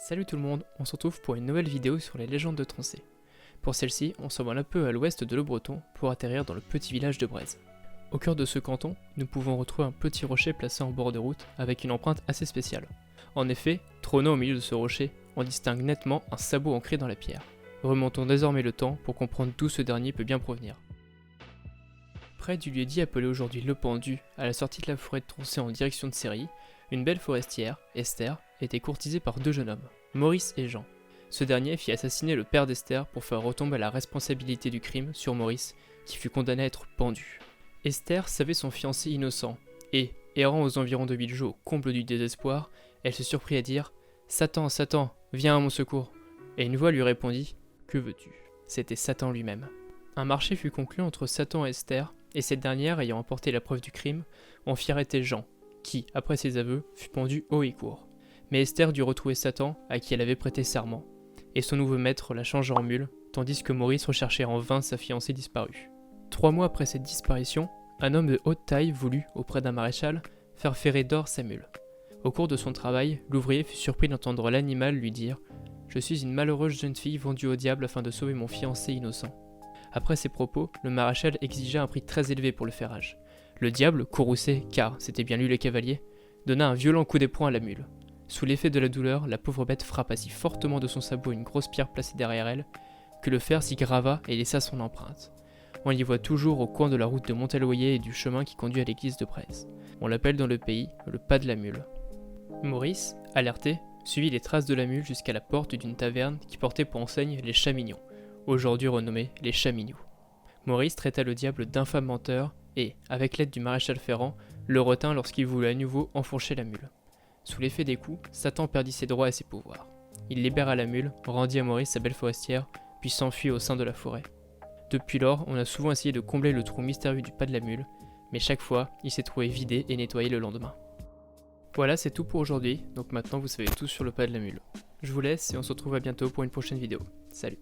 Salut tout le monde, on se retrouve pour une nouvelle vidéo sur les légendes de Tronchet. Pour celle-ci, on s'envole un peu à l'ouest de Le Breton pour atterrir dans le petit village de Brèze. Au cœur de ce canton, nous pouvons retrouver un petit rocher placé en bord de route avec une empreinte assez spéciale. En effet, trônant au milieu de ce rocher, on distingue nettement un sabot ancré dans la pierre. Remontons désormais le temps pour comprendre d'où ce dernier peut bien provenir. Près du lieu-dit appelé aujourd'hui Le Pendu, à la sortie de la forêt de Tronchet en direction de Céry, une belle forestière, Esther, était courtisée par deux jeunes hommes, Maurice et Jean. Ce dernier fit assassiner le père d'Esther pour faire retomber la responsabilité du crime sur Maurice, qui fut condamné à être pendu. Esther savait son fiancé innocent, et, errant aux environs de Villejeau au comble du désespoir, elle se surprit à dire « Satan, Satan, viens à mon secours !» Et une voix lui répondit « Que veux-tu » C'était Satan lui-même. Un marché fut conclu entre Satan et Esther, et cette dernière, ayant apporté la preuve du crime, en fit arrêter Jean, qui, après ses aveux, fut pendu haut et court. Mais Esther dut retrouver Satan, à qui elle avait prêté serment, et son nouveau maître la changea en mule, tandis que Maurice recherchait en vain sa fiancée disparue. 3 mois après cette disparition, un homme de haute taille voulut, auprès d'un maréchal, faire ferrer d'or sa mule. Au cours de son travail, l'ouvrier fut surpris d'entendre l'animal lui dire « Je suis une malheureuse jeune fille vendue au diable afin de sauver mon fiancé innocent. » Après ces propos, le maréchal exigea un prix très élevé pour le ferrage. Le diable, courroucé, car c'était bien lui le cavalier, donna un violent coup d'éperon à la mule. Sous l'effet de la douleur, la pauvre bête frappa si fortement de son sabot une grosse pierre placée derrière elle, que le fer s'y grava et laissa son empreinte. On l'y voit toujours au coin de la route de Monteloyer et du chemin qui conduit à l'église de Brèze. On l'appelle dans le pays le pas de la mule. Maurice, alerté, suivit les traces de la mule jusqu'à la porte d'une taverne qui portait pour enseigne les Chats Mignons, aujourd'hui renommés les Chats Mignous. Maurice traita le diable d'infâme menteur et, avec l'aide du maréchal Ferrand, le retint lorsqu'il voulut à nouveau enfourcher la mule. Sous l'effet des coups, Satan perdit ses droits et ses pouvoirs. Il libéra la mule, rendit à Maurice sa belle forestière, puis s'enfuit au sein de la forêt. Depuis lors, on a souvent essayé de combler le trou mystérieux du pas de la mule, mais chaque fois, il s'est trouvé vidé et nettoyé le lendemain. Voilà, c'est tout pour aujourd'hui, donc maintenant vous savez tout sur le pas de la mule. Je vous laisse et on se retrouve à bientôt pour une prochaine vidéo. Salut!